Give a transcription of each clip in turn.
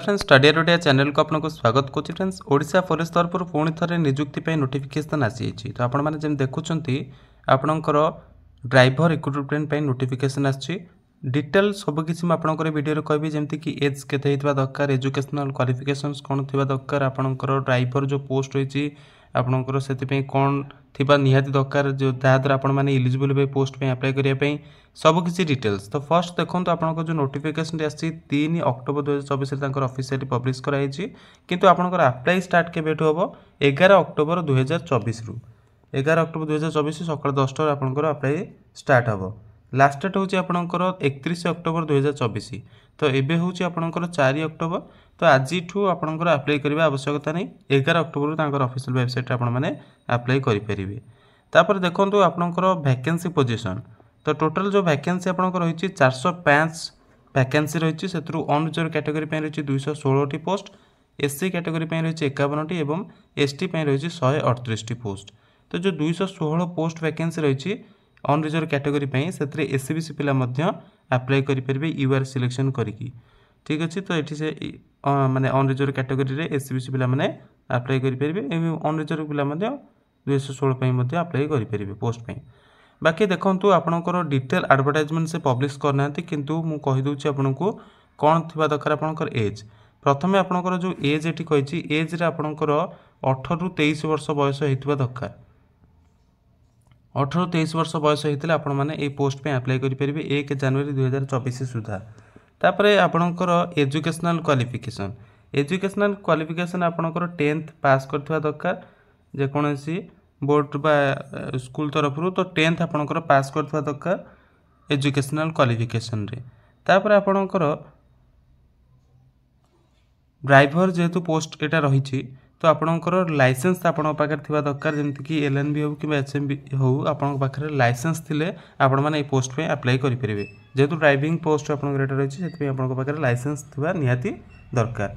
Friends study idea channel को आपको स्वागत करुच्ची। फ्रेंड्स ओडिशा पुलिस तरफ पुणी थे निजुक्ति नोटिफिकेशन आसी तो आपण मैंने जमी देखुं आपणकर ड्राइवर रिक्रुटमेंट नोटिफिकेशन आसी डिटेल सबकि आपंकर वीडियो कहबी जमी कि एज के दरकार एजुकेशनल क्वालिफिकेशंस कौन थी दरकार आपंकर ड्राइवर जो पोस्ट रही आपंकर से कौन थी निहाती दरकार जो जहाद्वारा आपण मैंने इलिजिबल हे पोस्ट पे अप्लाई करने सबकि डिटेल्स। तो फर्स्ट देखो आपंकर जो नोटिफिकेशन आसी 3 अक्टोबर 2024 ऑफिशियली पब्लिश कराई किंतु आपंकर अप्लाई स्टार्ट केवे हम 11 अक्टोबर 2024 रु 11 अक्टोबर 2024 सकाल 10टा आपंकर अप्लाई स्टार्ट हम। लास्ट डेट हूँ आपंकर 31 अक्टोबर 2024 तो एबे हूँ आपंकर 4 अक्टोबर तो आज आपंकर अप्लाई करने आवश्यकता नहीं 11 अक्टोबर ऑफिशियल वेबसाइट आपने अप्लाई करेंगे। तापर देखो आपंकर वैकेंसी पोजीशन तो टोटल जो वैकेंसी आपंकर रही 405 वैकेंसी रही से अनरिजर्व कैटेगरी रही 216 पोस्ट एससी कैटेगरी रही 51 एवं एसटी रही 138 पोस्ट। तो जो 216 पोस्ट वैकेंसी रही अनरिजर्व कैटेगरी से एससीबीसी पिला अप्लाई करेंगे यूआर सिलेक्शन करी ठीक अच्छे। तो ये से माने अनरिजर्व कैटेगरी रे एससीबीसी पिला माने अप्लाई करेंगे अनरिजर्व पिला 216 अप्लाई करेंगे पोस्ट पे। बाकी देखो आपंकर डिटेल एडवर्टाइजमेंट से पब्लिश करना किंतु मु कहीदे आपको कौन थी दरकार आपंकर एज प्रथम आपंकर जो एज ये कही एज रे आपंकर 18 ରୁ 23 वर्ष बयस होता दरकार 18 ରୁ 23 वर्ष बयस होते आपण मैंने ये पोस्ट पे अप्लाई करेंगे 1 जनवरी 2024 सुधा। तापर आपणकर एजुकेशनल क्वालिफिकेशन आपणकर 10th पास करथिबा दरकार जेकोसी बोर्ड बा स्कूल तरफ तो 10th आपणकर पास करथिबा दरकार एजुकेशनल क्वालिफिकेशन रे। तापर आपणकर ड्राइवर जेहेतु पोस्ट एटा रही तो आपणकर लाइसेंस आपण पाखे थी दरकार जमीक एलएनबी हो कि एचएमबी हो आपण पाखे लाइसेंस थिले आपण मैंने ये पोस्ट पे अप्लाई करेंगे जेहेतु ड्राइविंग पोस्ट आपंकर रही से पाखे लाइसेंस थी निहाती दरकार।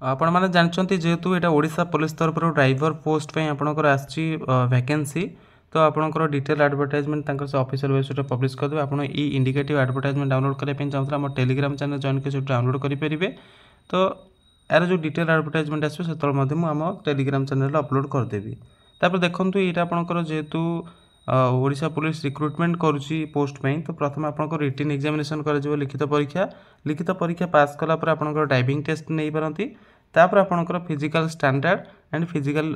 आपण मैंने जानते जेहेतु यहाँ ओडिशा पुलिस तरफ ड्राइवर पोस्ट पे आपंकर आसी वैकेंसी तो आपंकर detail advertisement official website publish करदे आप इंडिकेटिव एडवर्टाइजमेंट डाउनलोड करने चाहते हैं टेलीग्राम चैनल जॉइन कर डाउनलोड करेंगे। तो यार जो डिटेल एडवर्टाइजमेंट आसो से आम टेलीग्राम चैनल अपलोड करदेवी। तापर देखो यहाँ आपंकर जेहेतु ओडिशा पुलिस रिक्रुटमेंट करुच्ची पोस्ट पे तो प्रथम आपको रिटन एग्जामिनेशन कर लिखित परीक्षा पास कलापर आपंकर ड्राइविंग टेस्ट नहीं पारती तापर आपंकर फिजिकल स्टैंडर्ड एंड फिजिकल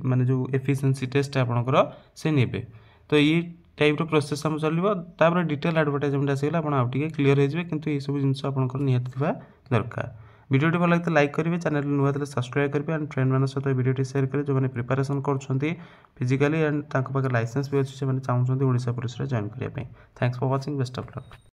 माने जो एफिशिएंसी टेस्ट आपंकर से नेबे। तो ये टाइप प्रोसेस हम चलो तापर डिटेल एडवर्टाइजमेंट आसीगला आप क्लीयर हो किंतु ये सब जिन आपंकर निहाती दरकार। वीडियो भल लगे लाइक करेंगे चैनल नुआ थे सब्सक्राइब करेंगे एंड फ्रेंड मान सहित वीडियो शेयर करेंगे जो मैंने प्रिपरेशन कर फिजिकली एंड पाखे लाइसेंस भी अच्छे से चाहते ओडिशा पुलिस जॉइन करने। Thanks for watching best of luck.